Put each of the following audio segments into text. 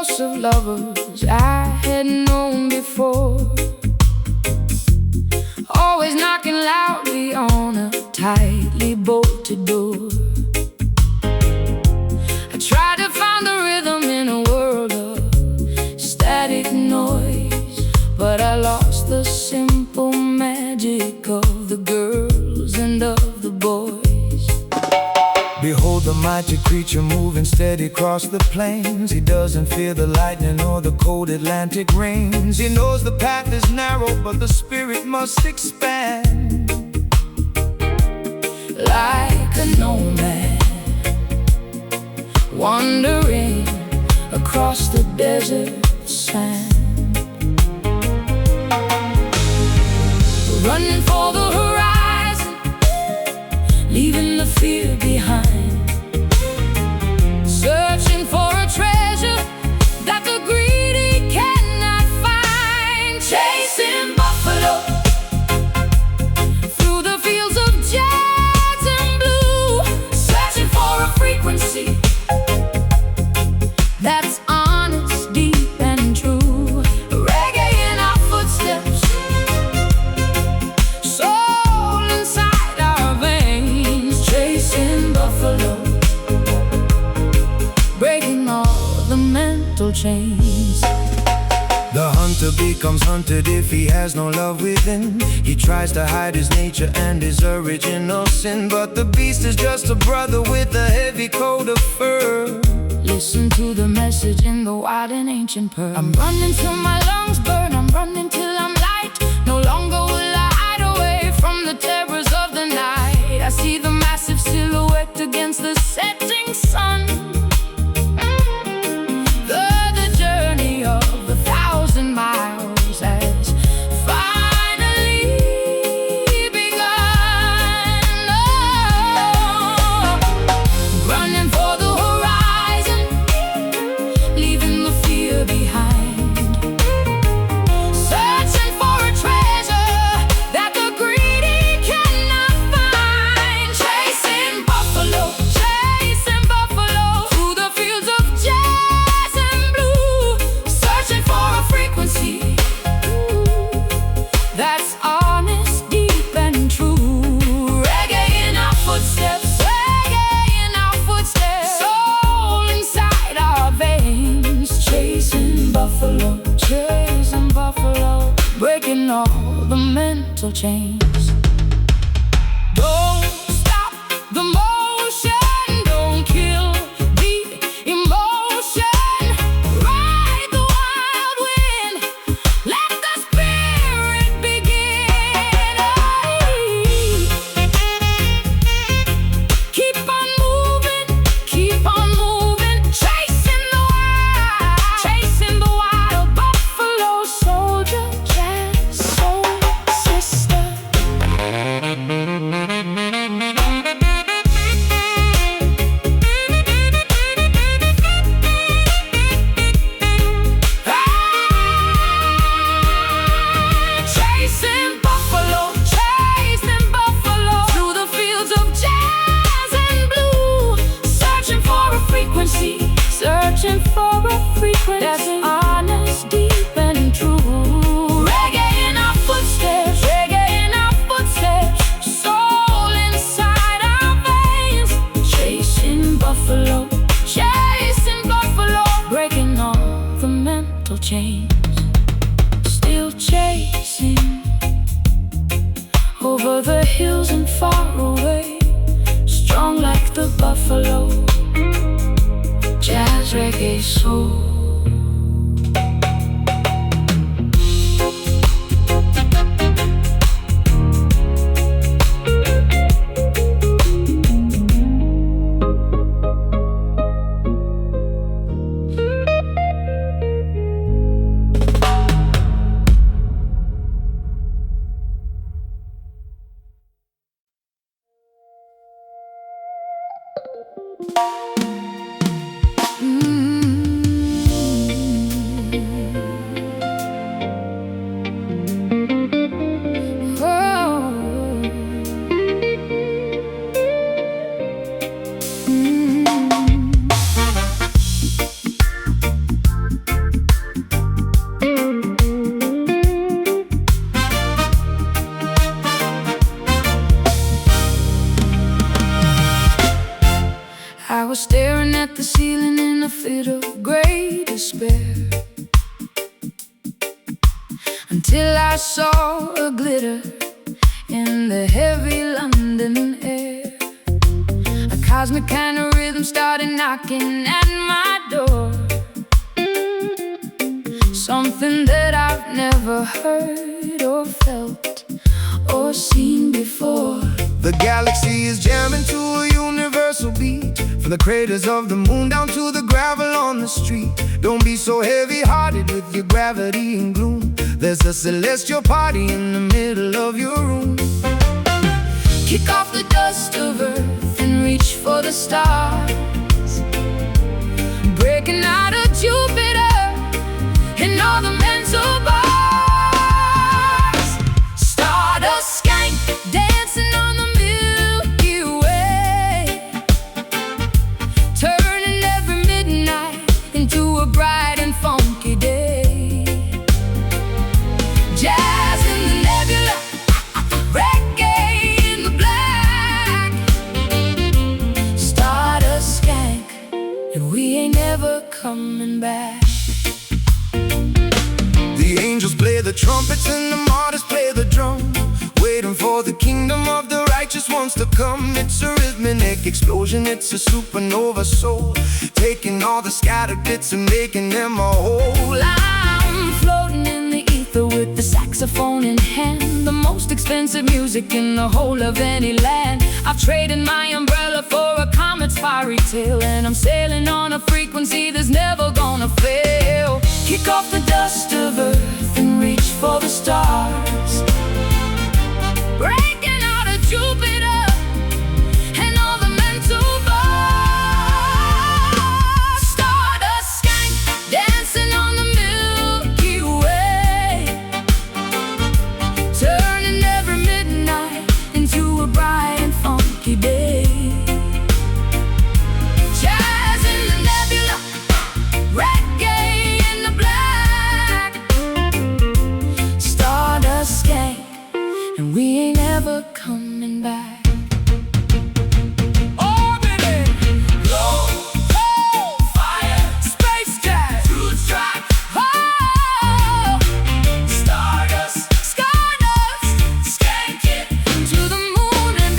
ghosts of lovers I had known before, always knocking loudly on a tightly bolted door. I tried to find the rhythm in a world of static noise, but I lost the simple magic of the girls and of the boys. Behold the mighty creature moving steady across the plains. He doesn't fear the lightning or the cold Atlantic rains. He knows the path is narrow, but the spirit must expand. Like a nomad, wandering across the desert sand, running for the horizon, leaving the fear behind, searching for a treasure that the greedy cannot find. Chasing buffalo through the fields of jazz and blue, searching for a frequency that's honest, deep and true. Reggae in our footsteps, soul inside our veins. Chasing buffalo, breaking all the mental chains. The hunter becomes hunted if he has no love within. He tries to hide his nature and his original sin, but the beast is just a brother with a heavy coat of fur. Listen to the message in the wild and ancient pearl. I'm running till my lungs burn, I'm running till I'm light. No longer will I hide away from the terrors of the night. I see the massive silhouette against the setting sun. The journey of 1,000 miles has finally begun. Oh, running for the horizon, leaving the fear behind, searching for a treasure that the greedy cannot find. Chasing buffalo through the fields of jazz and blue, searching for a frequency that's honest, deep and true. Reggae in our footsteps, soul inside our veins. Chasing buffalo, breaking all the mental chains. Don't stop the motion, don't kill the emotion. Ride the wild wind, let the spirit begin. Keep on moving, chasing the wild buffalo soldier, jazz soul sister. Chasing buffalo through the fields of jazz and blue, searching for a frequency that's honest, deep and true. Reggae in our footsteps, soul inside our veins. Chasing buffalo, breaking all the mental chains. Still chasing over the hills and far away, strong like the buffalo, jazz, reggae, soul. until I saw a glitter in the heavy London air. A cosmic kind of rhythm started knocking at my door. Something that I've never heard or felt or seen before. The galaxy is jamming to a universal beat, from the craters of the moon down to the gravel on the street. Don't be so heavy-hearted with your gravity and gloom. There's a celestial party in the middle of your room. Kick off the dust of earth and reach for the stars, breaking out of Jupiter and all the mental bars. Stardust skank dancing on the Milky Way, turning every midnight into a bright and funky day. Jazz in the nebula, reggae in the black. Stardust skank, and we ain't never coming back. The angels play the trumpets and the martyrs play the drum, waiting for the kingdom of the righteous ones to come. It's a rhythmic explosion, it's a supernova soul, taking all the scattered bits and making them a whole. I'm floating in the ether with the saxophone in hand, the most expensive music in the whole of any land. I've traded my umbrella for a comet's fiery tail, and I'm sailing on a frequency that's never gonna fail. Kick off the dust of earth and reach for the stars, breaking out of Jupiter and all the mental bars. Stardust skank dancing on the Milky Way, turning every midnight into a bright and funky day. Jazz in the nebula, reggae in the black. Stardust skank, and we ain't ever coming back. Orbiting, low, cold, fire, space jazz, two-track, oh, stardust, skank it to the moon and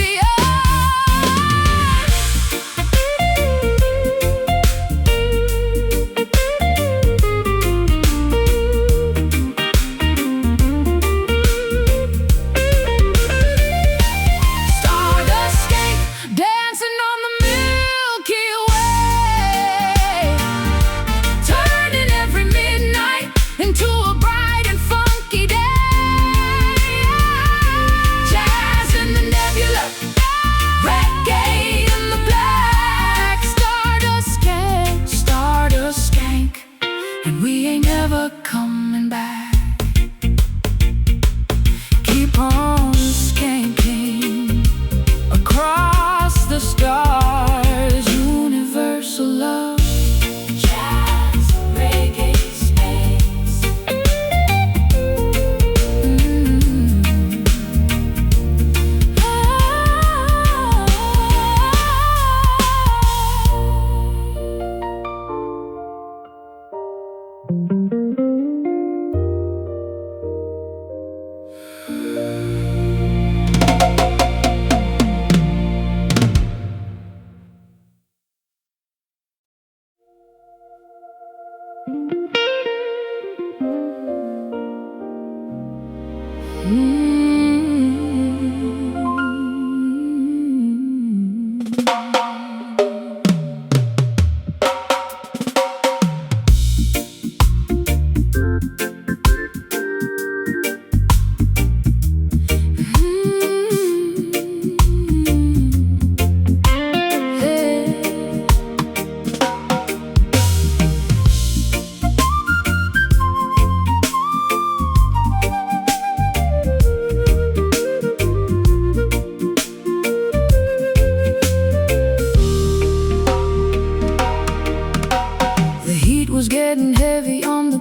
Stardust skank dancing on the Milky Way, turning every midnight into a bright and funky day. Jazz in the nebula, reggae in the black. Stardust skank, and we ain't never coming back. Keep on skanking across the stars, universal love, jazz, reggae, space.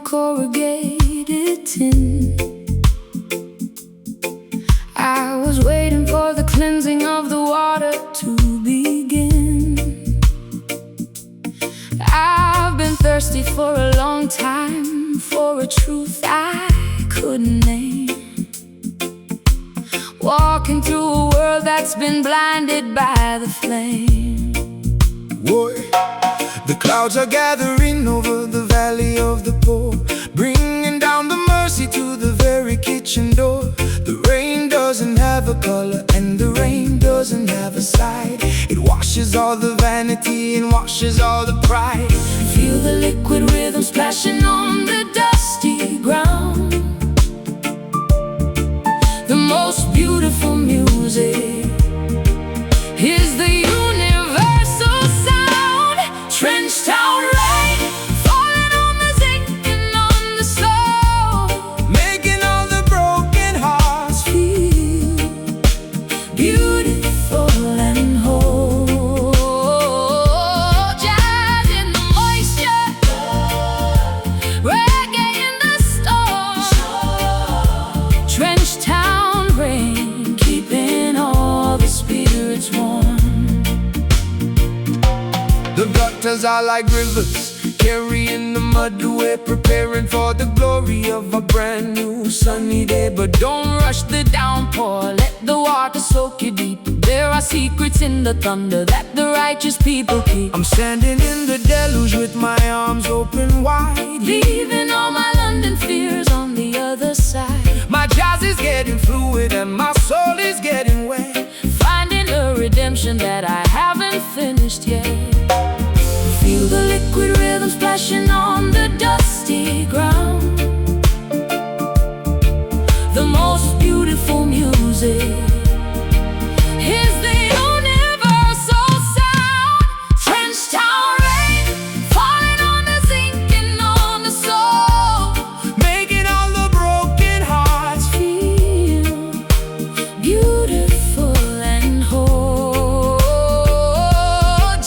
corrugated tin. I was waiting for the cleansing of the water to begin. I've been thirsty searching for a long time for a truth I couldn't name. Walking through a world that's been blinded by the flame. Boy, the clouds are gathering over the valley of the poor, bringing down the mercy to the very kitchen door. The rain doesn't have a color and the rain doesn't have a side. It washes all the vanity and washes all the pride. Feel the liquid rhythm splashing on the dusty ground. The most beautiful music is the universal sound. Trench town rain falling on the zinc and on the soul, making all the broken hearts feel beautiful and whole. Jazz in the moisture, reggae in the storm. Trench town rain keeping all the spirits warm. The gutters are like rivers, carrying the mud away, preparing for the glory of a brand new sunny day. But don't rush the downpour, let the water soak you deep. There are secrets in the thunder that the righteous people keep. I'm standing in the deluge with my arms open wide, Leaving all my London fears on the other side. my jazz is getting fluid and my soul is getting wet, Finding a redemption that I haven't finished yet. Feel the liquid rhythm splashing on the dusty ground. The most beautiful music is the universal sound. Trench town rain falling on the zinc and on the soul, making all the broken hearts feel beautiful and whole.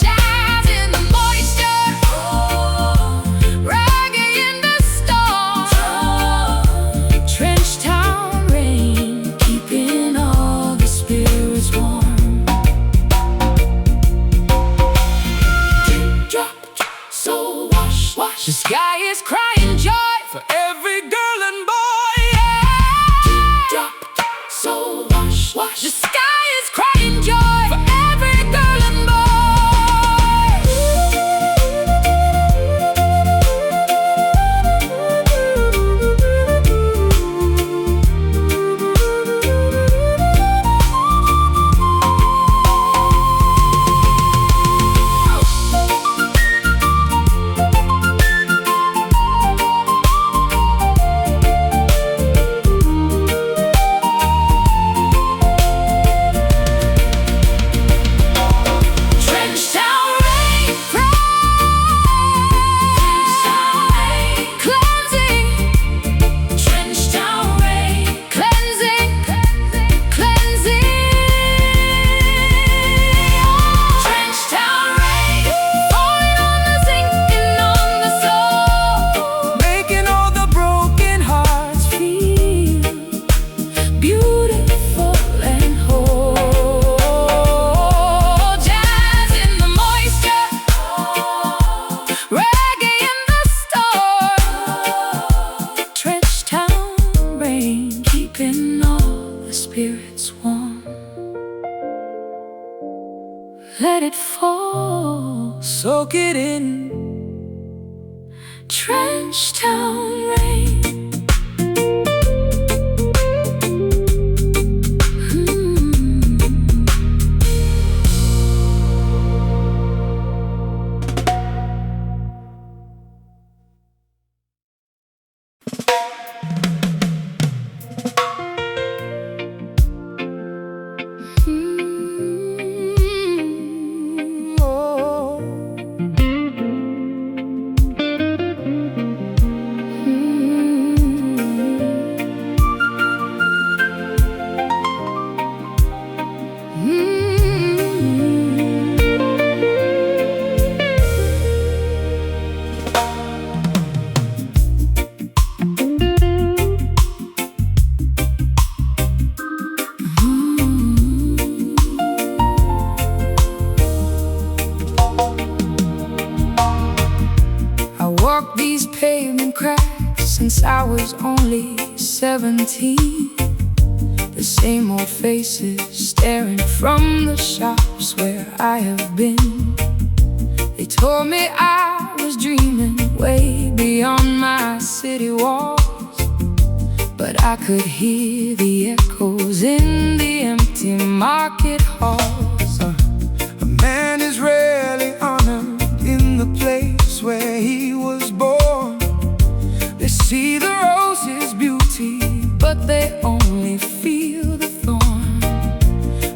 Jazz in the moisture, reggae in the storm. Trench town rain keeping all the spirits warm. Drop, soul wash, wash. The sky is crying joy for every girl and boy. Yeah. Drop, soul wash, wash. The sky is crying joy for every girl and boy. track since I was only 17. The same old faces staring from the shops where I have been. They told me I was dreaming way beyond my city walls, but I could hear the echoes in the empty market halls. A man is rarely honored in the place where he was born. They see the rose's beauty, but they only feel the thorn.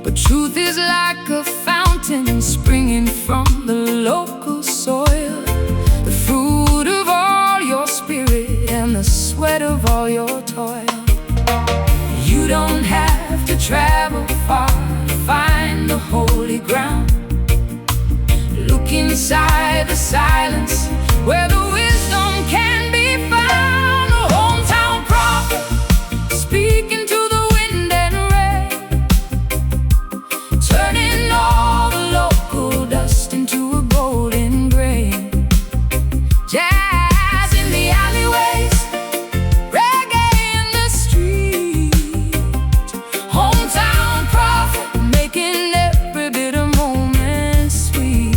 But truth is like a fountain springing from the local soil, the fruit of all your spirit and the sweat of all your toil. You don't have to travel far to find the holy ground. Look inside the silence where the wisdom can be found. A hometown prophet speaking to the wind and rain, turning all the local dust into a golden grain. Jazz in the alleyways, reggae in the street. Hometown prophet making every bit of moment sweet.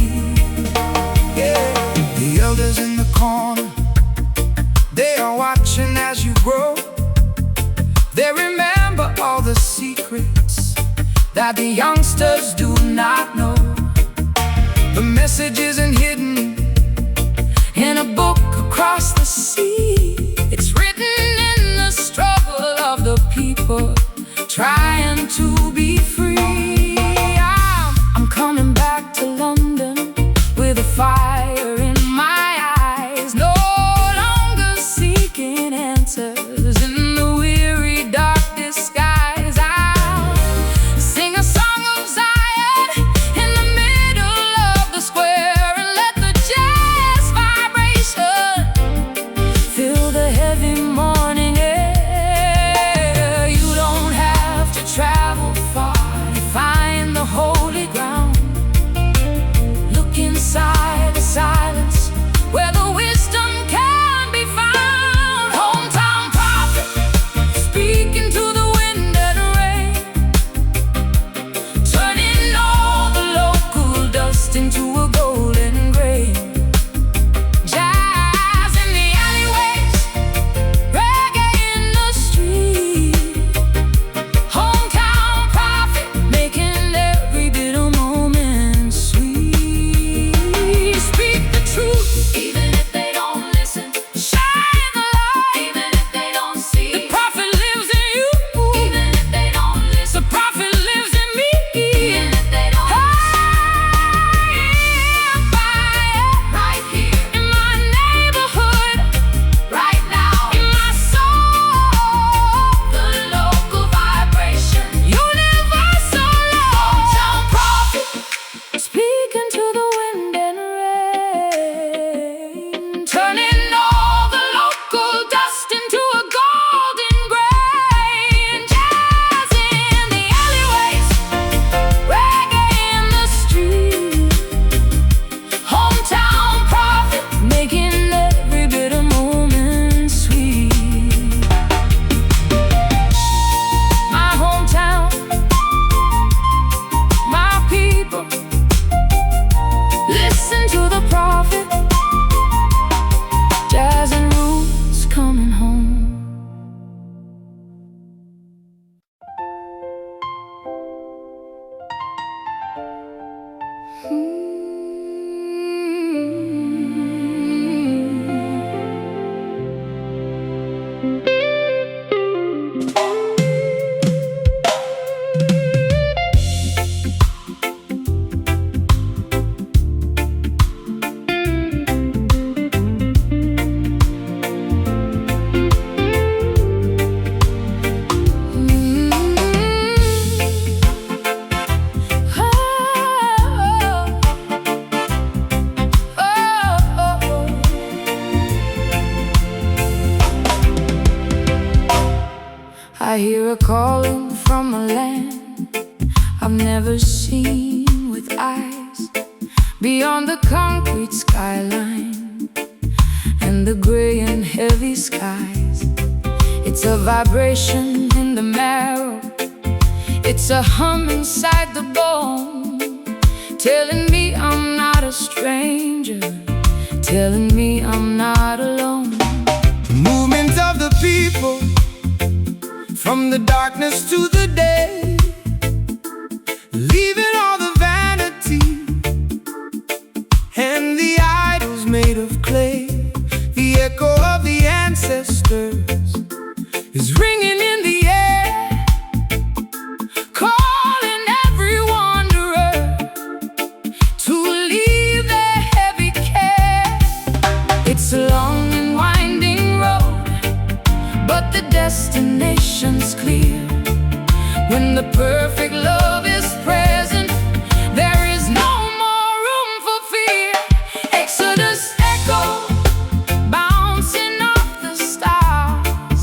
Yeah. The elders in the corner, they are watching as you grow. They remember all the secrets that the youngsters do not know. The message isn't hidden in a book across the sea. It's written in the struggle of the people trying to be free. I'm coming back to London with a fire in my eyes, no longer seeking answers in the weary dark disguise. I'll sing a song of Zion in the middle of the square and let the jazz vibration fill the heavy morning air. You don't have to travel far to find the holy ground. Look inside the silence where the wisdom can be found. Hometown prophet speaking to the wind and rain, turning all the local dust into a golden grain. Jazz in the alleyways, reggae in the street. Hometown prophet making every bit of moment sweet. Speak the truth, even if they don't listen. Shine the light, even if they don't see. The prophet lives in you, even if they don't listen. The prophet lives in me, even if they don't right here in my neighborhood, right now in my soul. The local vibration, universal love. Hometown prophet speaking to the wind and rain, turning all the local dust into a golden grain. Jazz in the alleyways, reggae in the street. Hometown prophet making every bit of moment sweet. My hometown, my people, listen to the prophet. Jazz and roots coming home. I hear a calling from a land I've never seen with eyes beyond the concrete skyline. And and the gray and heavy skies. It's a vibration in the marrow, it's a hum inside the bone, telling me I'm not a stranger, telling me I'm not alone. Movement of the people, from the darkness to the day, leaving all the vanity and the idols made of clay. The echo of the ancestors is ringing in the air, calling every wanderer to leave their heavy care. It's a long and winding road, but the destination's clear. When the perfect love is present, there is no more room for fear. Exodus echo, bouncing off the stars,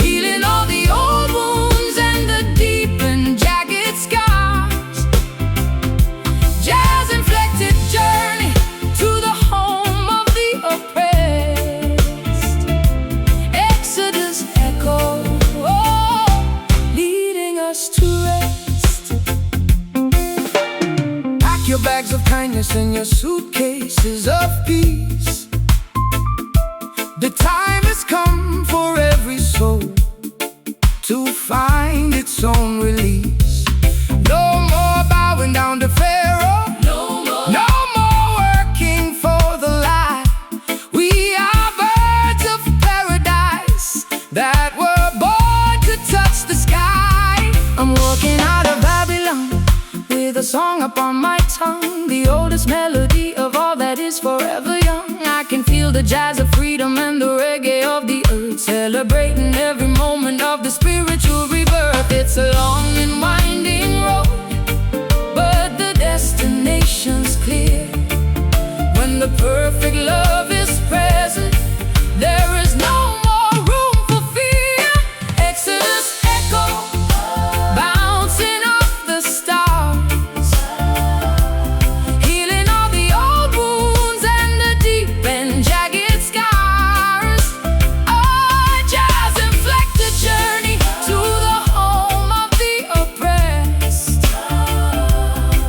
healing all the old wounds and the deep and jagged scars. Jazz-inflected journey to the home of the oppressed. Exodus echo, leading us to rest. Pack your bags of kindness and your suitcases of peace. The time has come for every soul to find its own release. No more bowing down to Pharaoh, no more working for the lie. We are birds of paradise that were born to touch the sky. I'm walking out of Babylon with a song upon my tongue, the oldest melody of all that is forever young. I can feel the jazz of freedom and the reggae of the earth, celebrating every moment of the spiritual rebirth. It's a long and winding road, but the destination's clear. When the perfect love is present, there is no more room for fear. Exodus echo, bouncing off the stars, healing all the old wounds and the deep and jagged scars. Oh, jazz-inflected journey to the home of the oppressed.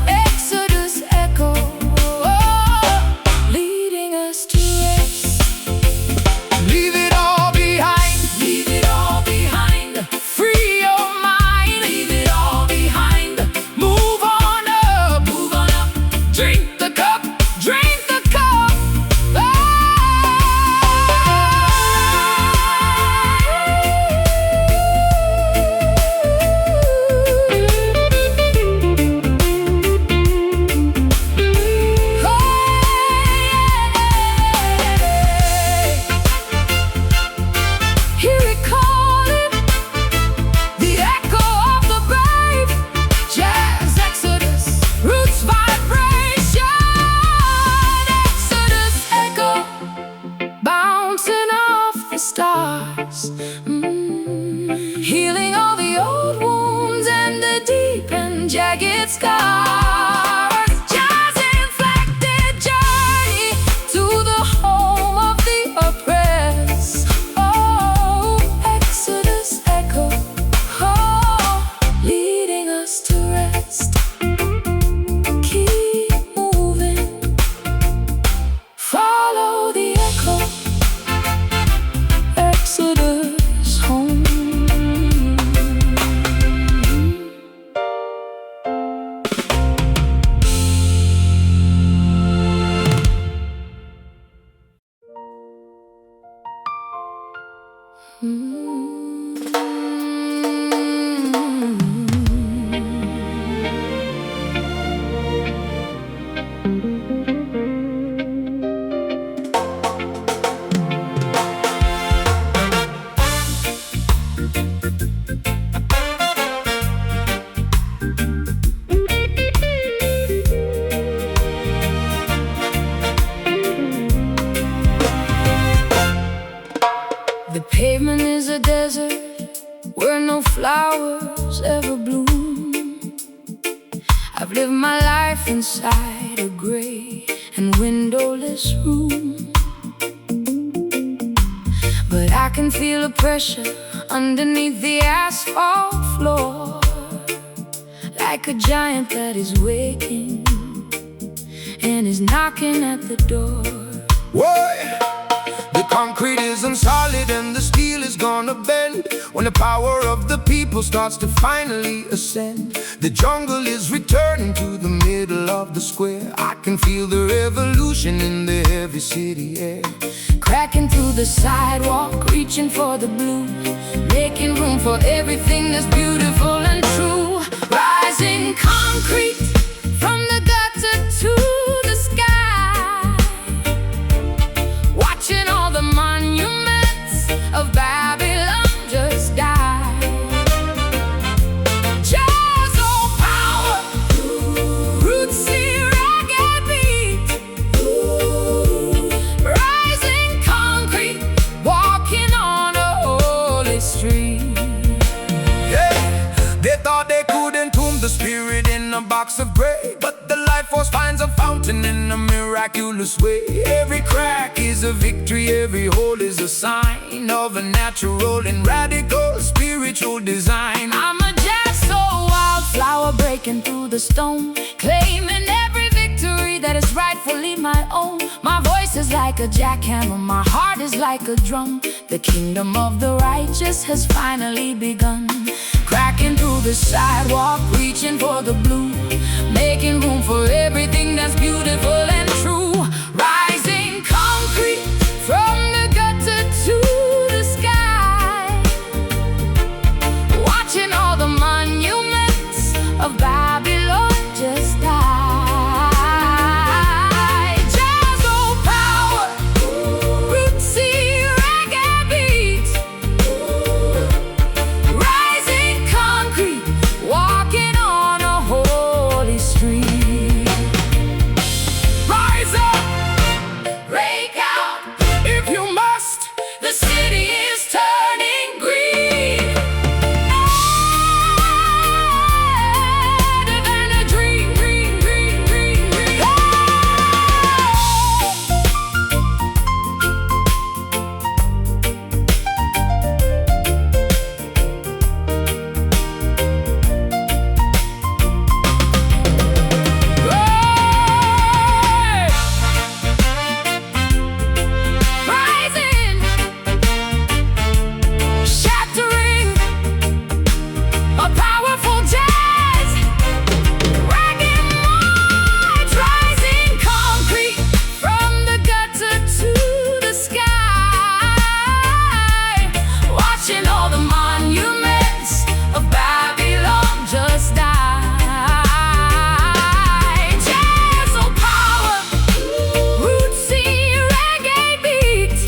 Exodus echo, leading us to rest. Leave it all behind, leave it all behind. Free your mind, leave it all behind. Move on up, move on up. Drink the cup, drink the cup. Hear it calling, the echo of the brave. Jazz exodus, roots vibration. Exodus echo, bouncing off the stars, healing all the old wounds and the deep and jagged scars. Jazz-inflected journey to the home of the oppressed. Oh, Exodus echo, leading us to rest. Keep moving, follow the echo. Exodus home. The pavement is a desert where no flowers ever bloom. I've lived my life inside a gray and windowless room. can feel the pressure underneath the asphalt floor, like a giant that is waking and is knocking at the door. Why? The concrete isn't solid and the steel is gonna bend when the power of the people starts to finally ascend. The jungle is returning to the middle of the square. I can feel the revolution in the heavy city air. Cracking through the sidewalk, reaching for the blue, making room for everything that's beautiful and true. Rising concrete from the gutter to the sky, watching all the monuments of Babylon just die. Jazz or power, rootsy reggae beat, rising concrete, walking on a holy street. Yeah, they thought they could entomb the spirit in a box of gray, but the life force finds a fountain in a miraculous way. Every crack is a victory, every hole is a sign of a natural and radical spiritual design. I'm a jazz soul wildflower breaking through the stone, claiming every victory that is rightfully my own. My voice is like a jackhammer, my heart is like a drum. The kingdom of the righteous has finally begun. Cracking through the sidewalk, reaching for the blue, making room for everything that's beautiful and true. Rising concrete from the gutter to the sky, watching all the monuments of Babylon just die. Jazz or power, rootsy reggae beat, rising concrete, walking on a holy street. Rise up, break out, if you must, the city is turning green. Better than a dream, dream, dream, dream, dream. Rising, shattering, a powerful jazz, reggae march, rising concrete from the gutter to the sky, watching all the monuments of Babylon just die. Jazz or power, rootsy reggae beat,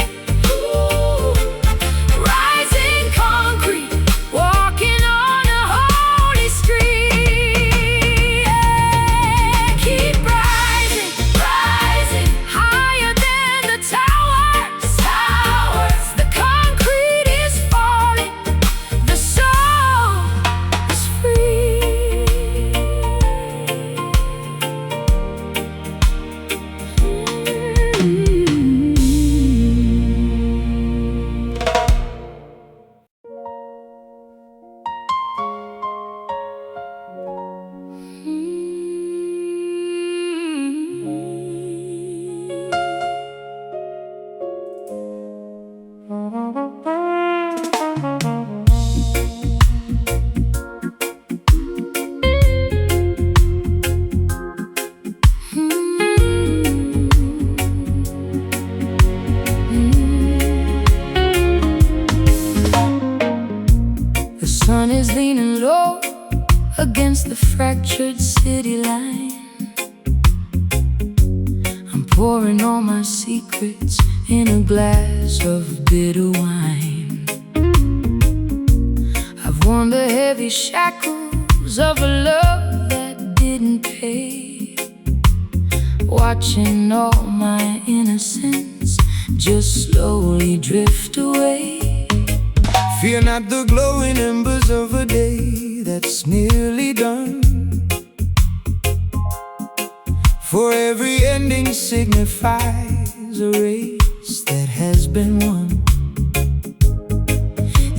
rising concrete, walking on a holy street. Yeah, keep rising, rising, higher than the towers, towers. The concrete is falling, the soul is free. The sun is leaning low against the fractured city line. I'm pouring all my secrets in a glass of bitter wine. I've worn the heavy shackles of a love that didn't pay, watching all my innocence just slowly drift away. Fear not the glowing embers of a day that's nearly done, for every ending signifies a race that has been won.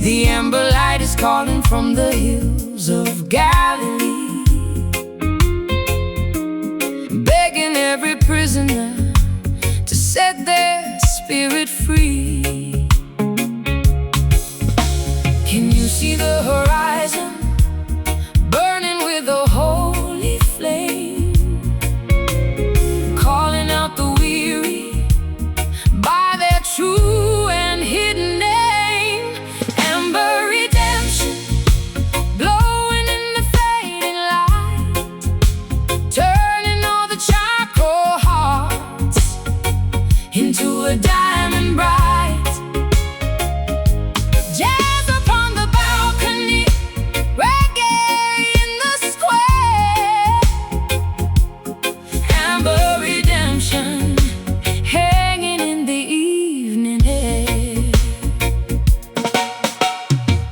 The amber light is calling from the hills of Galilee, begging every prisoner to set their spirit free. Can you see the horizon burning with a holy flame, calling out the weary by their true and hidden name? Amber redemption, glowing in the fading light, turning all the charcoal hearts into a diamond bright. Jazz upon the balcony, reggae in the square, amber redemption hanging in the evening air.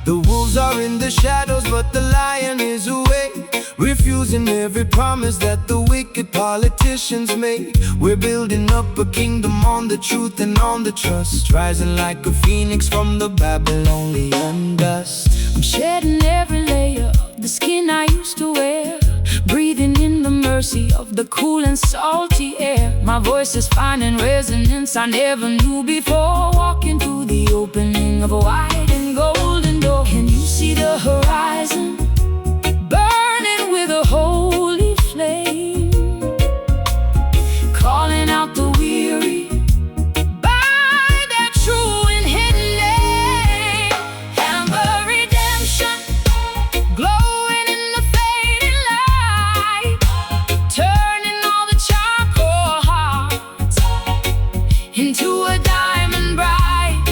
The wolves are in the shadows, but the lion is awake, refusing every promise that the wicked politicians make. We're building up a kingdom on the truth and on the trust, rising like a phoenix from the Babylonian dust. I'm shedding every layer of the skin I used to wear, breathing in the mercy of the cool and salty air. My voice is finding resonance I never knew before, walking through the opening of a white and golden door. Can you see the horizon burning with a holy flame, calling out the weary by their true and hidden name? Amber redemption, glowing in the fading light, turning all the charcoal hearts into a diamond bright.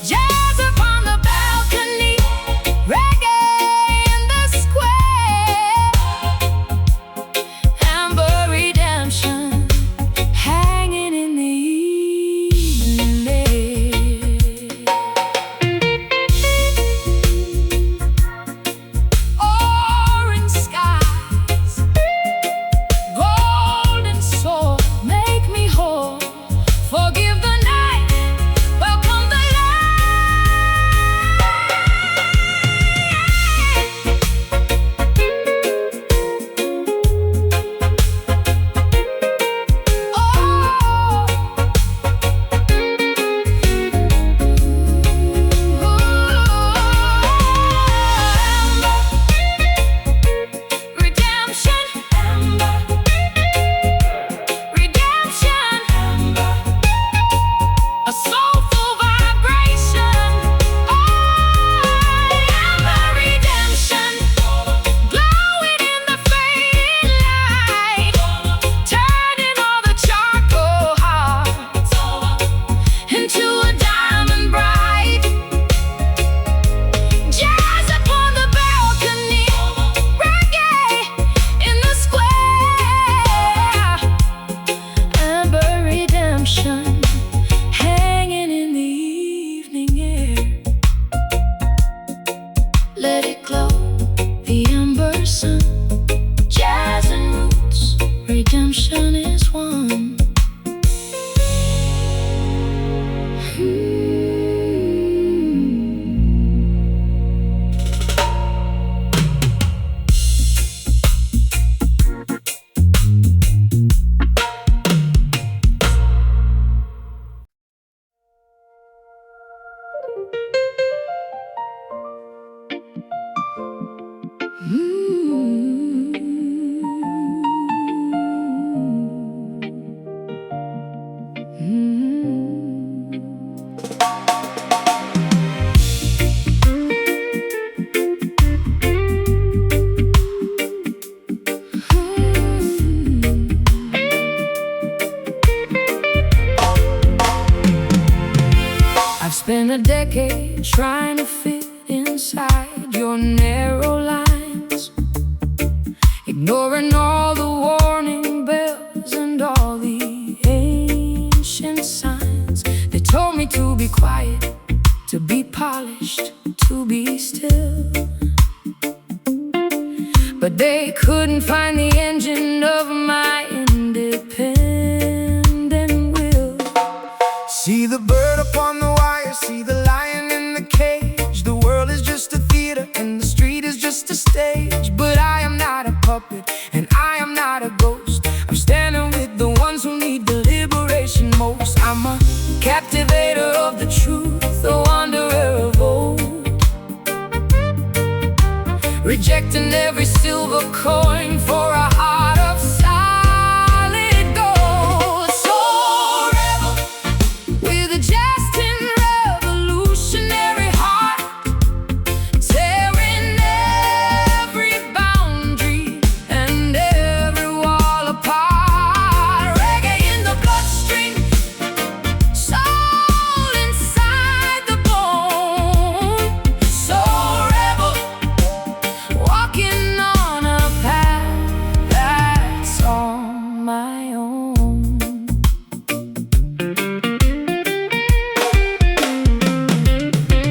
Jazz upon the balcony, reggae in the square, amber redemption hanging in the evening air. Orange skies, golden soul, make me whole. Forgive the night, welcome the redemption, redemption, a soulful vibration. Amber redemption, glowing in the fading light, turning all the charcoal hearts into a diamond bright. Jazz upon the balcony, reggae in the square, amber redemption hanging in the evening air. Let it glow, the amber sun, jazz and roots, redemption is one. I've spent a decade trying to fit inside your narrow lines, ignoring all the warning bells and all the ancient signs. They told me to be quiet, to be polished, to be still, but they couldn't find the engine of my independent will. See the bird upon the wire, see the lion in stage. But I am not a puppet, and I am not a ghost. I'm standing with the ones who need the liberation most. I'm a captivator of the truth, the wanderer of old, rejecting every silver coin for a heart of solid gold. Soul rebel with a jesting revolutionary heart, tearing every boundary and every wall apart. Reggae in the bloodstream, soul inside the bone. Soul rebel, walking on a path that's all my own.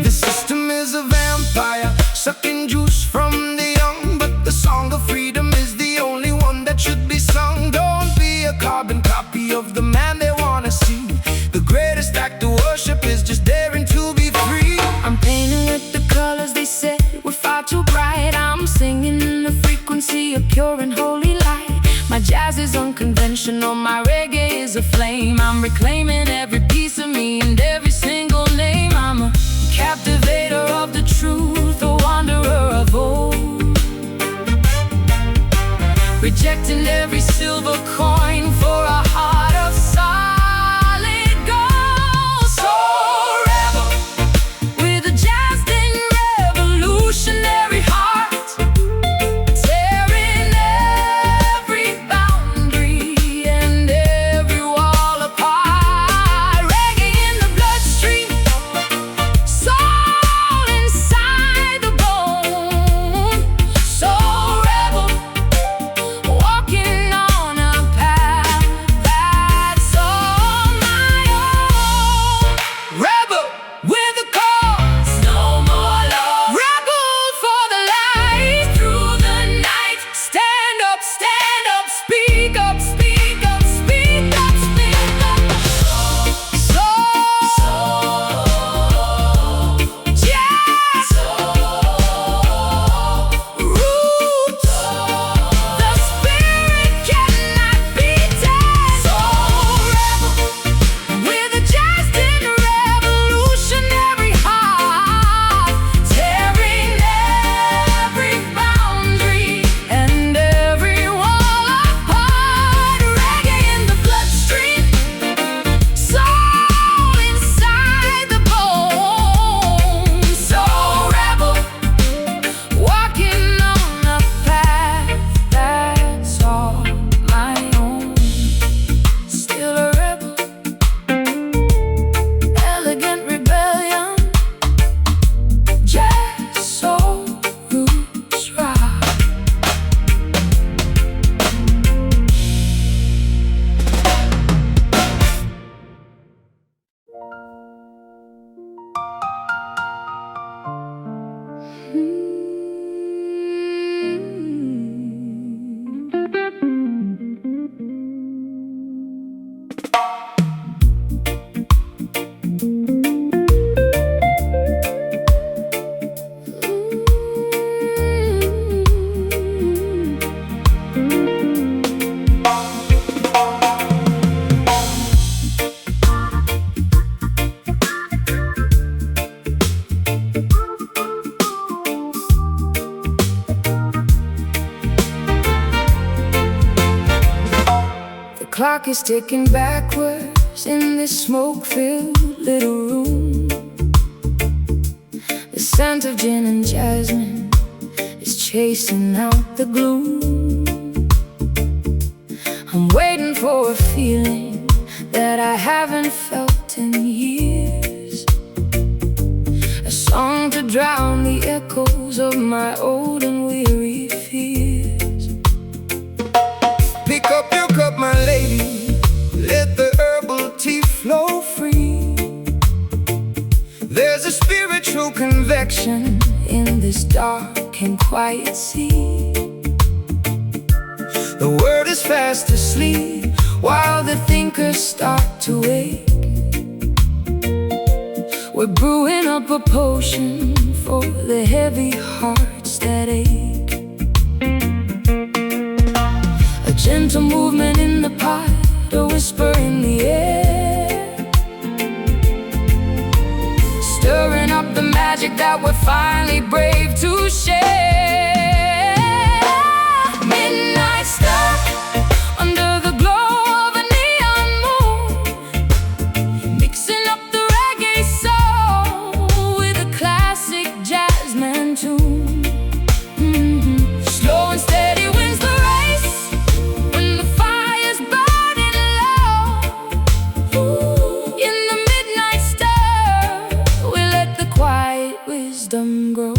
The system is a vampire, sucking juice from the young, but the song of freedom is the only one that should be sung. Don't be a carbon copy of the man they wanna see. The greatest act of worship is just daring to be free. I'm painting with the colors they said were far too bright. I'm singing in the frequency of pure and holy light. My jazz is unconventional, my reggae is a flame. I'm reclaiming every piece of me and every single name. I'm a captivator of the truth, a wanderer of old, rejecting every silver coin for a heart of solid gold. Soul rebel with a jesting revolutionary heart, tearing every boundary and every wall apart. Reggae in the bloodstream, soul inside the bone. Soul rebel, walking on a path that's all my own. Rebel with a cause, no more love. Rebel for the light, through the night. Stand up, speak up, speak up, speak up, speak up. Soul, yeah. Roots, the spirit cannot be dead. Soul rebel with a jesting revolutionary heart, tearing every boundary and every wall apart. Reggae in the bloodstream, soul inside the bone. Soul rebel, walking on a path that's all my own. Still a rebel, elegant rebellion, jazz, soul, roots, rock. The clock is ticking backwards in this smoke-filled little room. The scent of gin and jasmine is chasing out the gloom. I'm waiting for a feeling that I haven't felt in years, a song to drown the echoes of my old and weary fears. Pick up your cup, my lady, let the herbal tea flow free. There's a spiritual convection in this dark and quiet sea. The world is fast asleep while the thinkers start to wake. We're brewing up a potion for the heavy heart steady. A gentle movement in the pot, a whisper in the air, stirring up the magic that we're finally brave to share. Midnight star, under the glow of a neon moon, mixing up the reggae soul with a classic jazzman tune. Slow and steady wins the race when the fire's burning low. In the midnight stir, we let the quiet wisdom grow.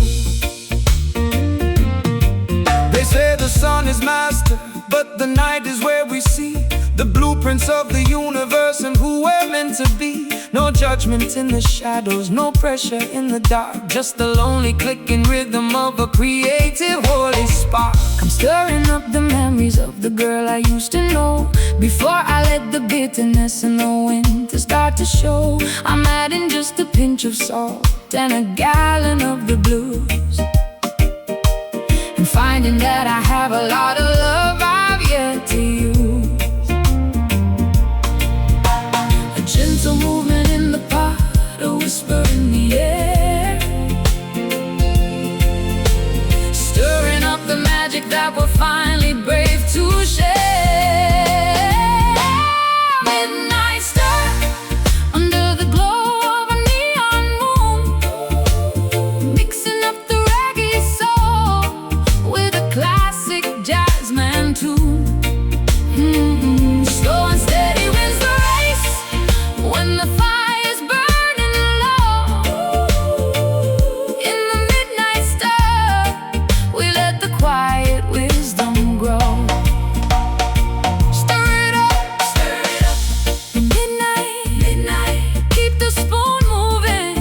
They say the sun is master, but the night is where we see the blueprints of the universe and who we're meant to be. No judgment in the shadows, no pressure in the dark, just the lonely clicking rhythm of a creative holy spark. I'm stirring up the memories of the girl I used to know, before I let the bitterness and the winter start to show. I'm adding just a pinch of salt and a gallon of the blues, and finding that I have a lot of love I've yet to use. A gentle movement in the pot, a whisper in the air, stirring up the magic that we're finally brave to share. Midnight star, under the glow of a neon moon, mixing up the reggae soul with a classic jazzman tune. Slow and steady wins the race when the fire's burning low. In the midnight stir, we let the quiet wisdom grow. Stir it up, midnight, keep the spoon moving.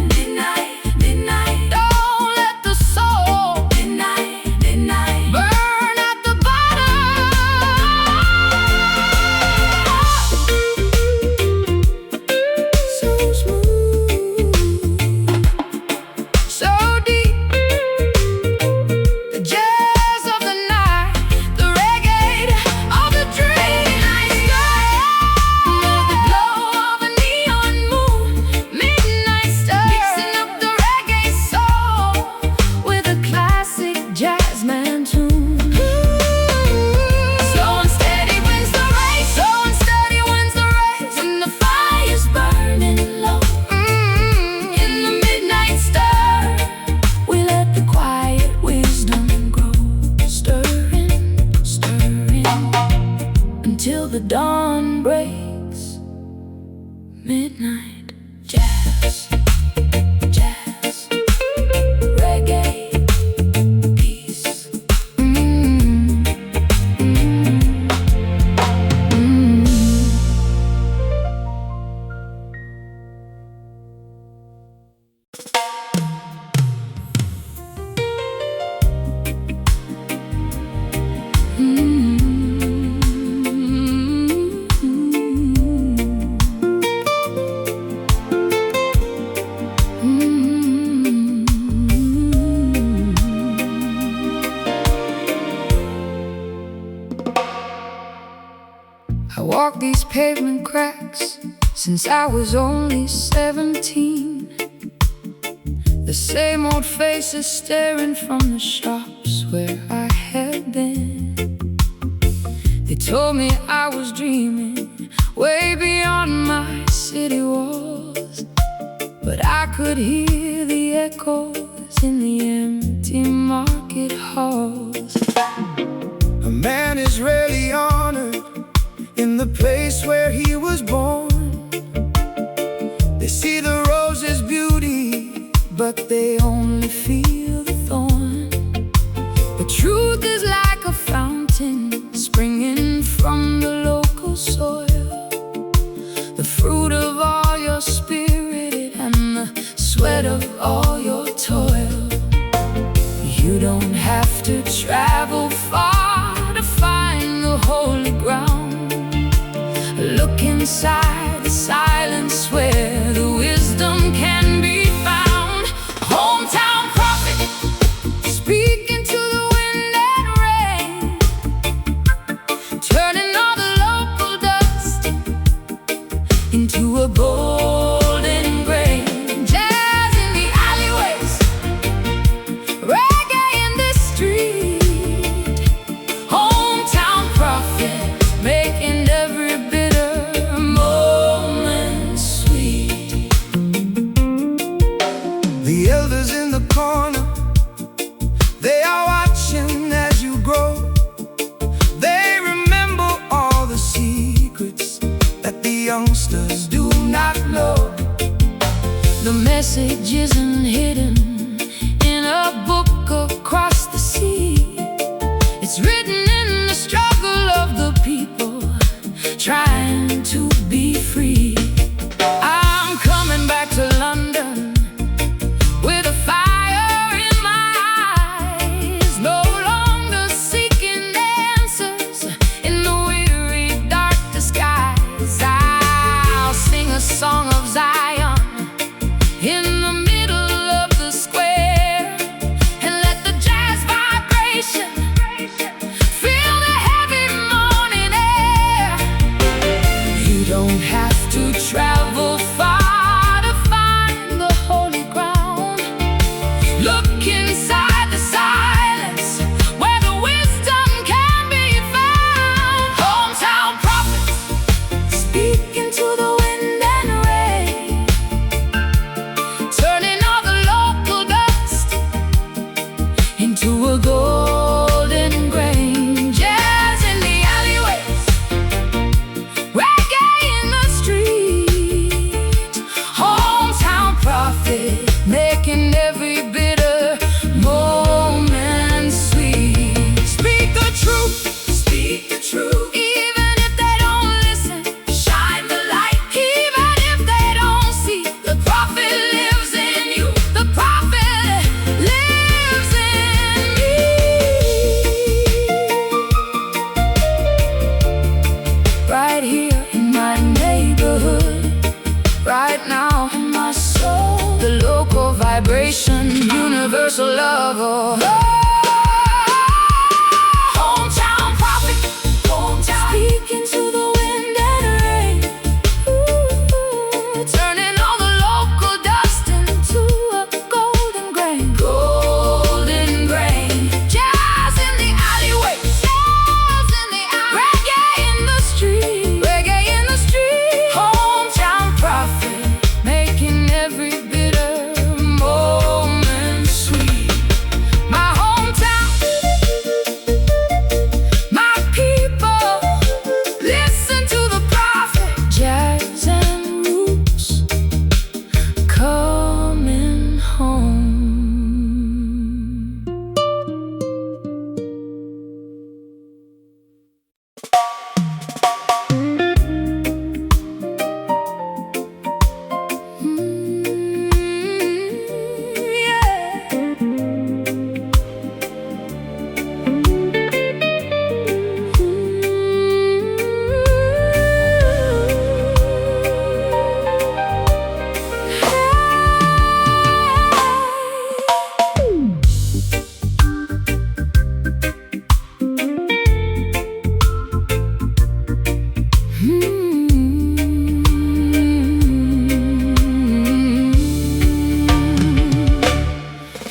Midnight, don't let the soul, burn at the bottom. So smooth, so deep, the jazz of the night, the reggae of the dream. Under the glow of a neon moon, midnight star, mixing up the reggae soul with a classic jazzman tune. Slow and steady wins the race, slow and steady wins the race when the fire's burning low. In the midnight stir, we let the quiet wisdom grow, stirring until the dawn breaks. Midnight jazz, reggae, peace. I walked these pavement cracks since I was only 17. The same old faces staring from the shops where I had been. They told me I was dreaming way beyond my city walls, but I could hear the echoes in the empty market halls. A man is really honored in the place where he was born. They see the rose's beauty, but they only feel the thorn. The truth is like a fountain springing from the local soil, the fruit of all your spirit and the sweat of all your toil. You don't have to travel far to find the holy ground. Look inside the silence where the wisdom can be found. Hometown prophet, speaking The message isn't hidden in a book across the sea. It's written in the struggle of the people trying to be free. I'm coming back to London with a fire in my eyes, no longer seeking answers in the weary, dark disguise. I'll sing a song of Zion in the middle of the square, and let the jazz vibration fill the heavy morning air. You don't have to travel far to find the holy ground. Look inside the silence where the wisdom can be found. Hometown prophets speaking to the wind and rain, turning all the local dust into a golden grain. Jazz in the alleyways, reggae in the street. Hometown prophet making every bitter moment sweet. Speak the truth, speak the truth. Even if they don't listen, shine the light. Even if they don't see, the prophet lives in you. The prophet lives in me. Right here in my neighborhood, right now in my soul, the local vibration, universal love. Hometown prophet, hometown speaking to the wind and rain. Ooh, turning all the local dust into a golden grain. Golden grain. Jazz in the alleyway, jazz in the alley. Reggae in the street, reggae in the street. Hometown prophet making every bitter moment sweet. My hometown, my people, listen to the prophet. Jazz and roots coming home.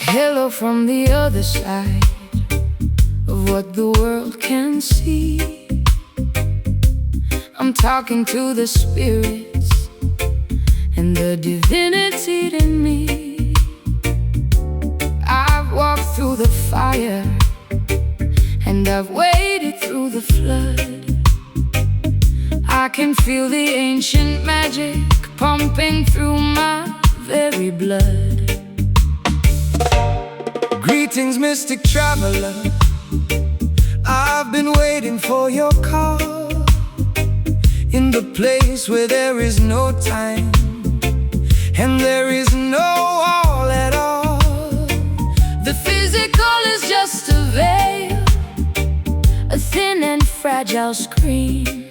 Hello from the other side of what the world can see. I'm talking to the spirits and the divinity in me. I've walked through the fire and I've waded through the flood. I can feel the ancient magic pumping through my very blood. Greetings, mystic traveler. I've been waiting for your call, in the place where there is no time and there is no all at all. The physical is just a veil, a thin and fragile screen.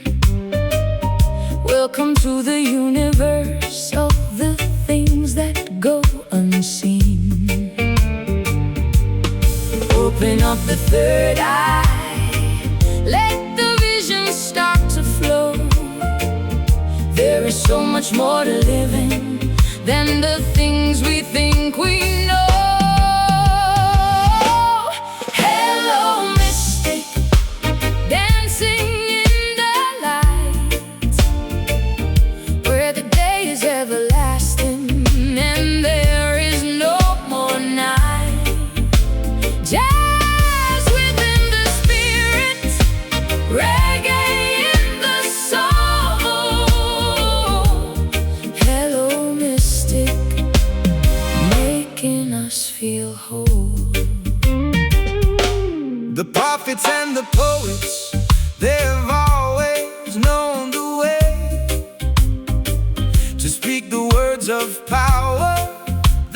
Welcome to the universe of the things that go unseen. Open up the third eye, let the vision start to flow. There is so much more to living than the things we think we know. Hello, mystic, dancing in the light, where the day is everlasting and there is no more night. Jazz within the spirit, reggae in the soul. Hello, mystic, feel whole. The prophets and the poets, they've always known the way to speak the words of power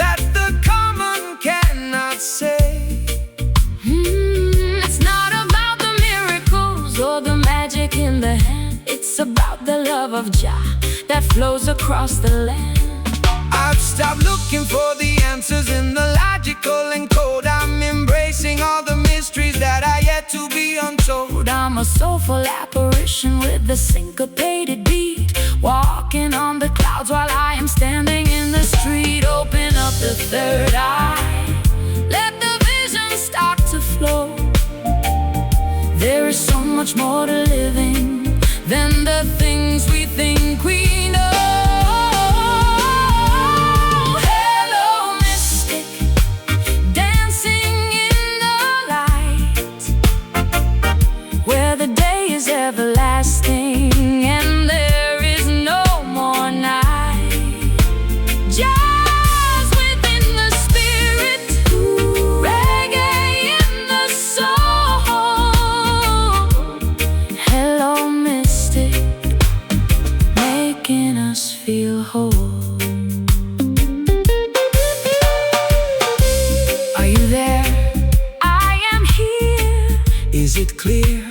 that the common cannot say. It's not about the miracles or the magic in the hand. It's about the love of Jah that flows across the land. I've stopped looking for the answers in the logical and code. I'm embracing all the mysteries that are yet to be untold. I'm a soulful apparition with a syncopated beat, walking on the clouds while I am standing in the street. Open up the third eye, let the vision start to flow. There is so much more to living than the things we think we know. Everlasting, and there is no more night. Jazz within the spirit, reggae in the soul. Hello, mystic, making us feel whole. Are you there? I am here. Is it clear?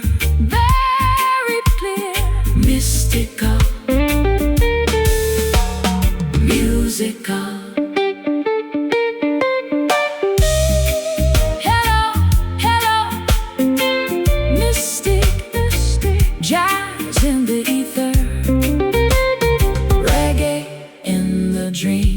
Mystical, musical. Hello, hello, mystic, mystic. Jazz in the ether, reggae in the dream.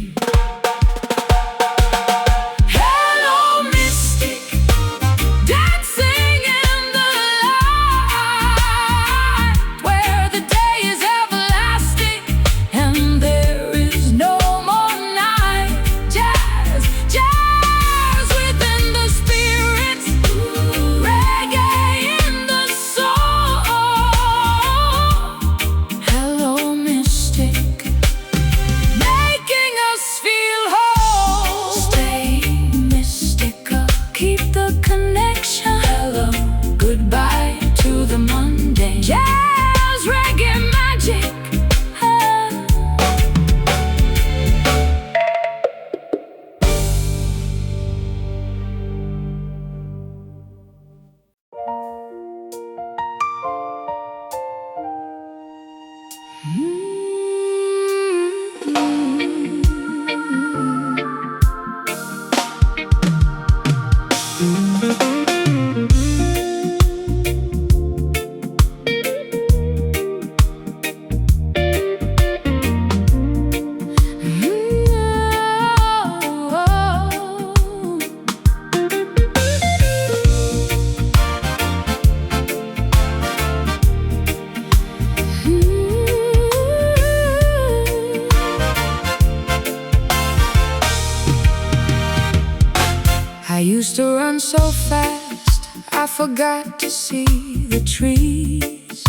I used to run so fast, I forgot to see the trees.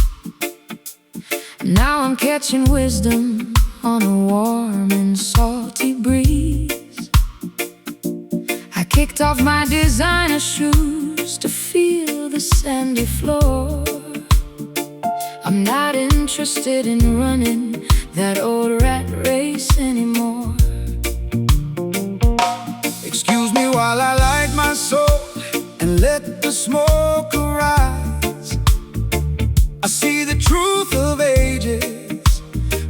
Now I'm catching wisdom on a warm and salty breeze. I kicked off my designer shoes to feel the sandy floor. I'm not interested in running that old rat race anymore. Excuse me while I light my soul and let the smoke arise. I see the truth of ages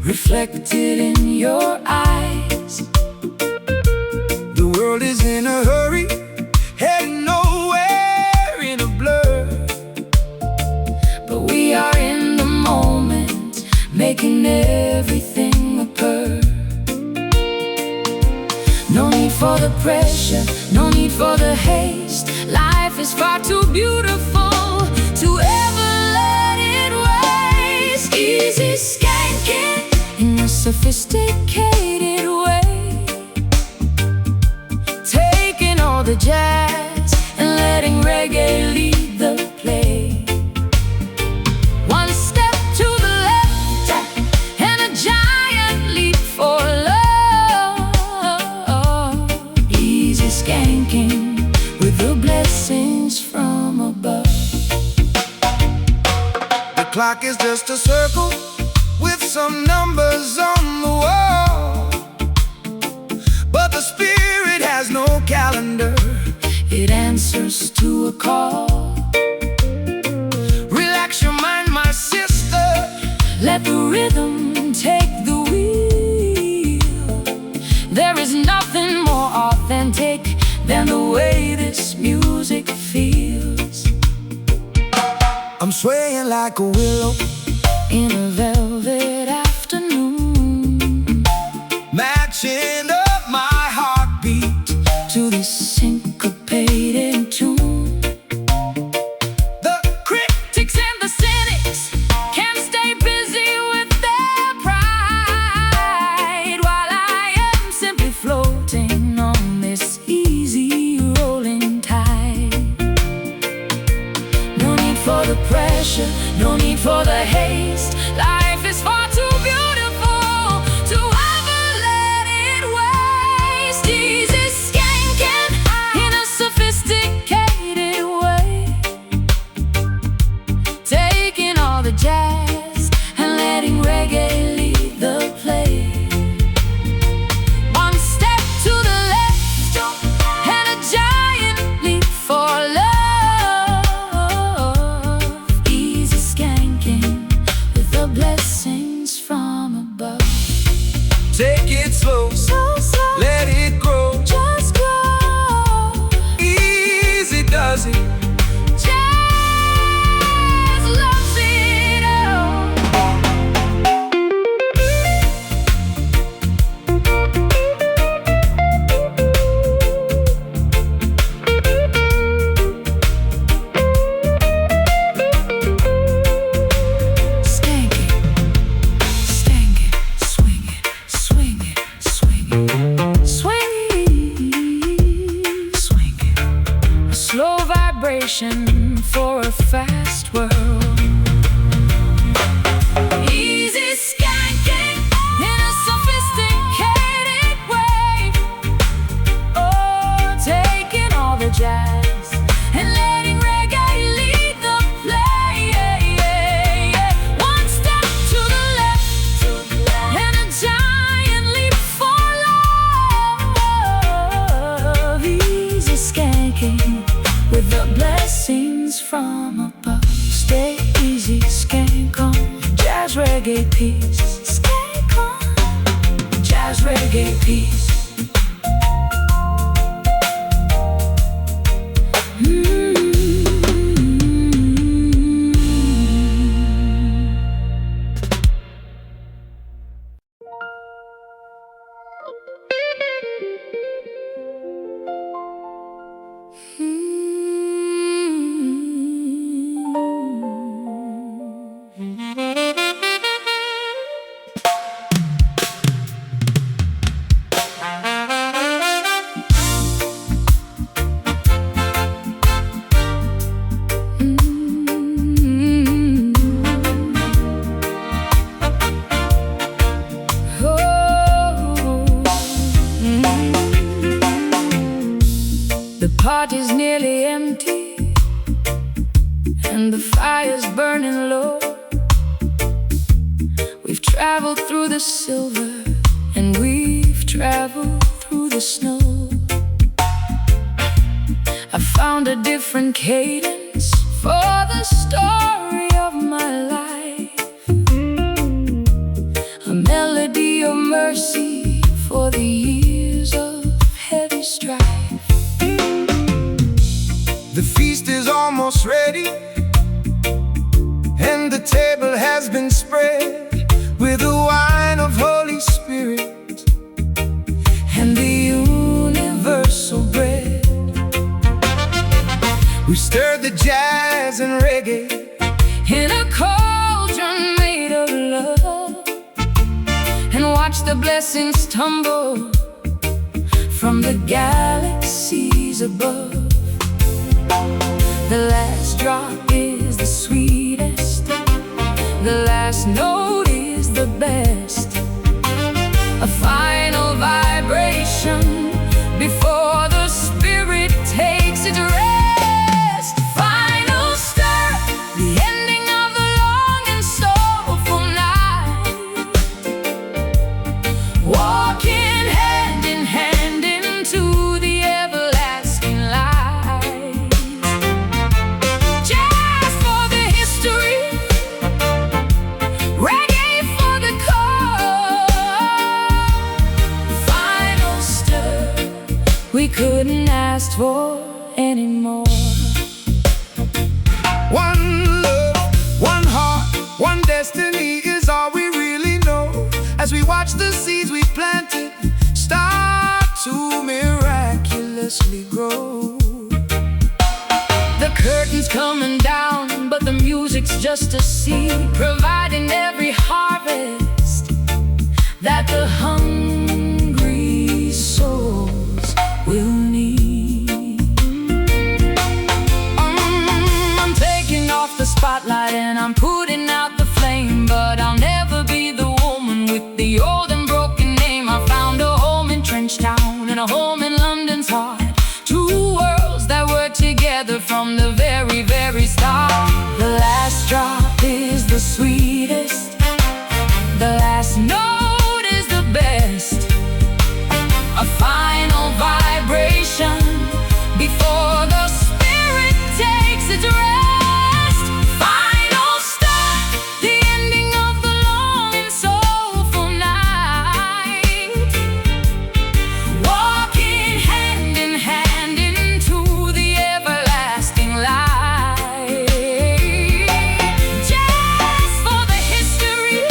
reflected in your eyes. The world is in a hurry, heading nowhere in a blur. But we are in the moment, making everything a purr. No need for the pressure, no need for the haste. Life is far too beautiful to ever let it waste. Easy skanking in a sophisticated way, taking all the jazz and letting reggae lead the play. One step to the left and a giant leap for love. Easy skanking the blessings from above. The clock is just a circle with some numbers on the wall, but the spirit has no calendar. It answers to a call. Relax your mind, my sister. Let the rhythm take the wheel. There is nothing more authentic than the way this music feels. I'm swaying like a willow in a velvet afternoon, matching up my heartbeat to this syncopated tune. The Critics and the cynics can stay busy with their pride, while I am simply floating on this easy rolling tide. No need for the pressure, no need for the haste. Life is far too beautiful to ever let it waste. Easy skanking in a sophisticated way, taking all the jazz and letting reggae lead the play. One step to the left and a giant leap for love. Easy skanking with the blessings from above. take it slow, So slow, let it grow. just grow. Easy does it. Jazz loves it all. Skank it, stank it, swing it, swing it, swing it, swing it, swing it. A slow vibration for a fast world. Easy skanking in a sophisticated way. Oh, taking all the jazz and letting reggae lead the play. One step to the left and a giant leap for love. Easy skanking with the blessings from above. Stay easy, skank on jazz reggae peace. Skank on jazz reggae peace. The party's nearly empty and the fire's burning low. We've traveled through the silver and we've traveled through the snow. I found a different cadence for the story of my life, a melody of mercy for the years of heavy strife. The feast is almost ready, and the table has been spread with the wine of Holy Spirit And the universal bread. We stirred the jazz and reggae In a cauldron made of love, and watch the blessings tumble from the galaxies above. The last drop is the sweetest, the last note is the best, a final vibration before the spirit takes its rest. we couldn't ask for any more. One love, one heart, one destiny is all we really know. As we watch the seeds we planted start to miraculously grow. The curtain's coming down, but the music's just a seed, providing every harvest that the hungry souls will need. I'm taking off the spotlight and I'm putting out the flame, but I'll never be the woman with the old and broken name. I found a home in Trench Town and a home in London's heart, two worlds that were together from the very, very start. The last drop is the sweetest, the last note is the best, a final vibration before the spirit takes its rest. Final stop, the ending of the long and soulful night, walking hand in hand into the everlasting light. Jazz for the history,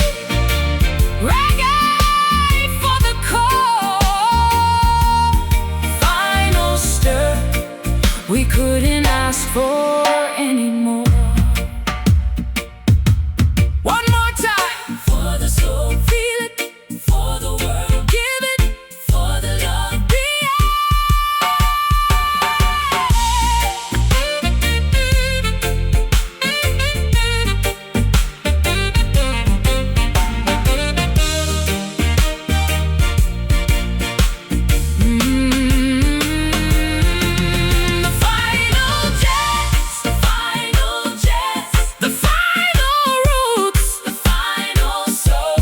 reggae for the core. Final stir, we couldn't ask for any more. One more time. For the soul, feel it. For the world, give it. For the love, be the final jazz, the final jazz, the final roots, the final soul.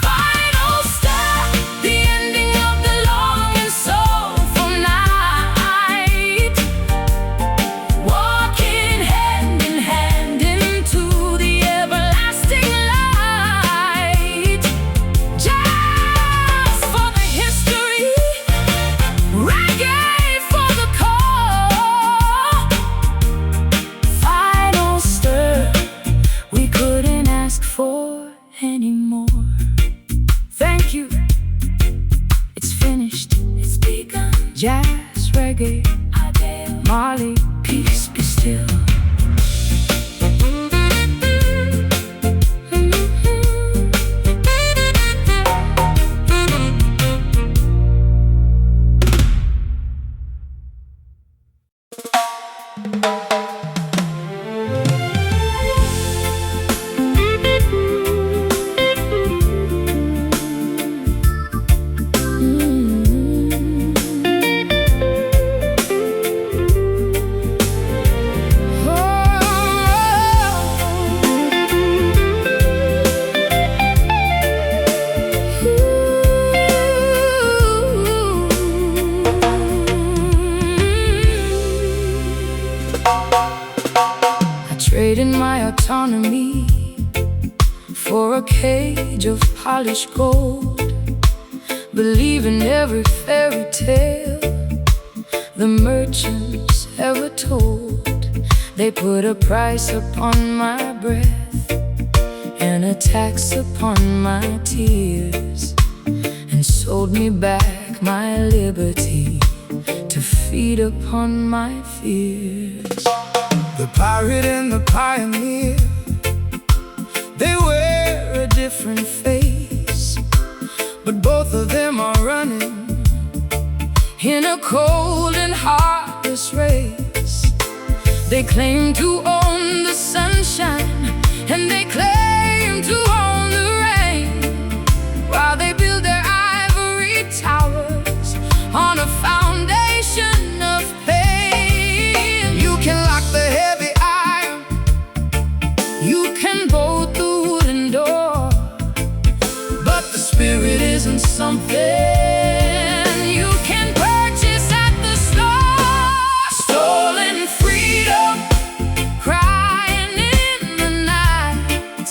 Final stop, the ending of the long and soulful night, walking hand in hand into the everlasting light. Jazz for the history, reggae for the core. Final stir, we couldn't ask for any more. Thank you, it's finished, it's begun. Jazz, reggae, Adele, Marley, peace be still. I traded my autonomy for a cage of polished gold, believing every fairy tale the merchants ever told. They put a price upon my breath and a tax upon my tears, and sold me back my liberty to feed upon my fears. The pirate and the pioneer, they wear a different face, but both of them are running in a cold and heartless race. They claim to own the sunshine and they claim to own the rain, while they build their ivory towers on a foundation of pain. You can lock the heavy iron, you can bolt the wooden door, but the spirit isn't something you can purchase at the store. Stolen freedom, crying in the night.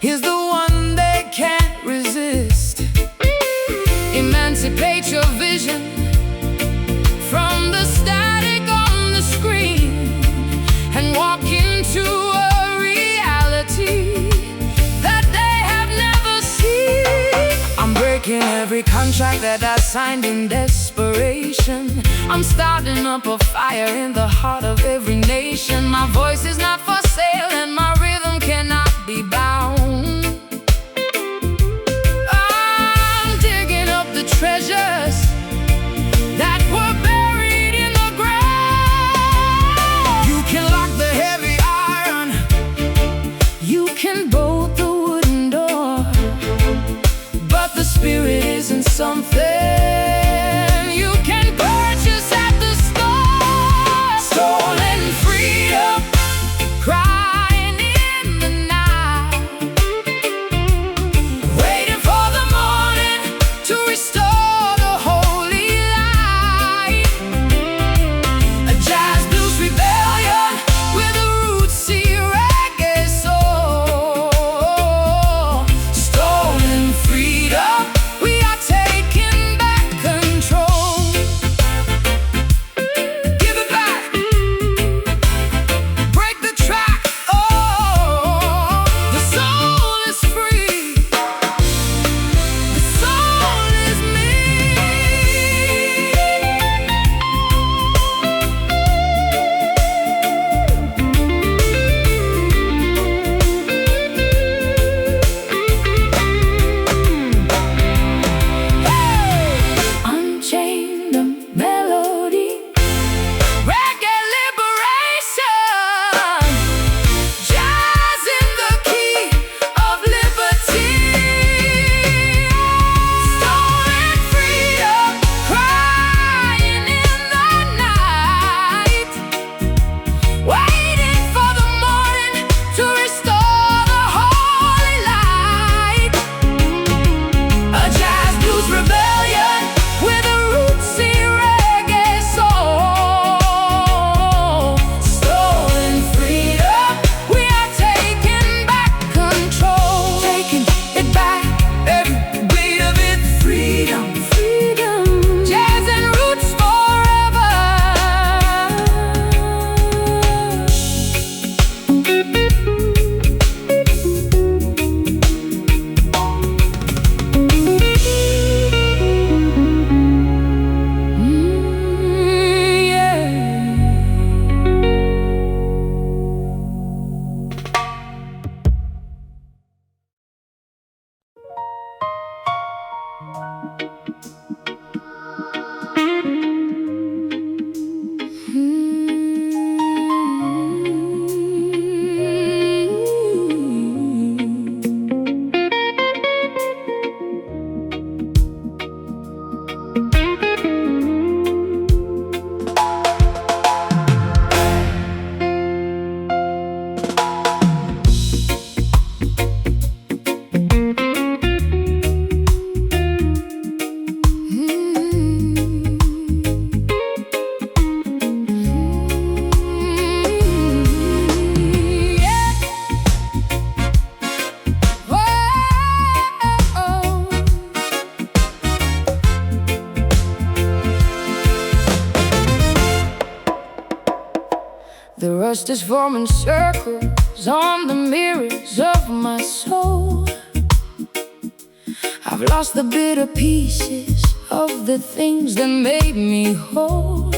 is the one they can't resist. Emancipate your vision from the static on the screen and walk into a reality that they have never seen. I'm breaking every contract that I signed in desperation. I'm starting up a fire in the heart of every nation. My voice is not for sale and my rhythm cannot be bound. I'm digging up the treasures that were buried in the ground. You can lock the heavy iron, you can bolt the wooden door, but the spirit isn't something you can purchase at the store. Stolen freedom, crying in the night, waiting for the morning to restore the holy light. A jazz blues rebellion with a rootsy reggae soul. Stolen freedom, we are taking back control. Give it back, break the track. Oh, the soul is free, the soul is me. Unchained the melody, reggae liberation, jazz in the key of liberty. Stolen freedom, crying in the night, waiting for the morning to restore the holy light. A jazz blues rebellion with a rootsy reggae soul. Stolen freedom, we are taking back control. Taking it back, every beat of it. Freedom, freedom, jazz and roots forever. Yeah. The rust is forming circles on the mirrors of my soul. I've lost the bitter pieces of the things that made me whole.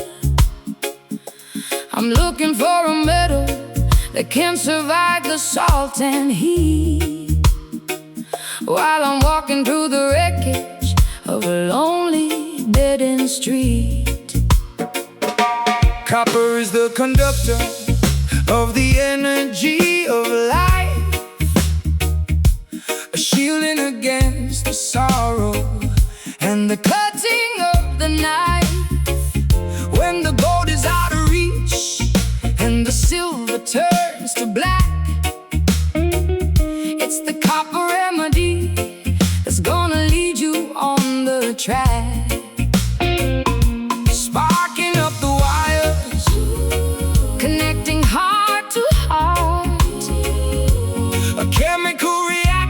I'm looking for a metal that can survive the salt and heat, while I'm walking through the wreckage of a lonely dead-end street. Copper is the conductor of the energy of life, a shielding against the sorrow and the cutting of the knife. When the gold is out of reach and the silver turns to black, it's the copper remedy that's gonna lead you on the track. Sparking up the wires, connecting heart to heart, a chemical reaction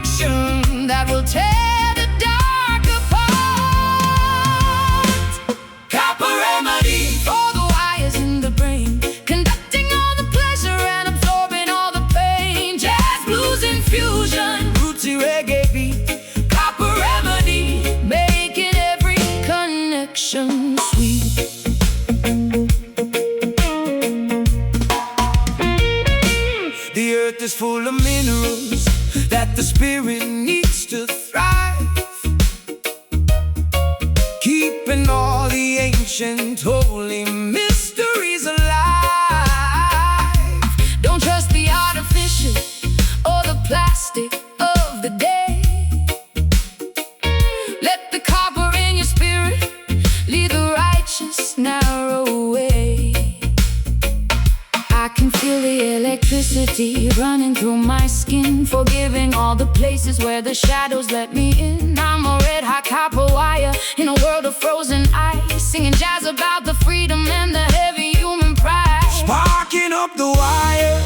that the spirit needs to thrive, keeping all the ancient holy mysteries alive. Don't trust the artificial or the plastic of the day. Let the copper in your spirit lead the righteous narrow way. I can feel the electricity running through my skin, forgiving all the places where the shadows let me in. I'm a red hot copper wire in a world of frozen ice, singing jazz about the freedom and the heavy human pride. Sparking up the wire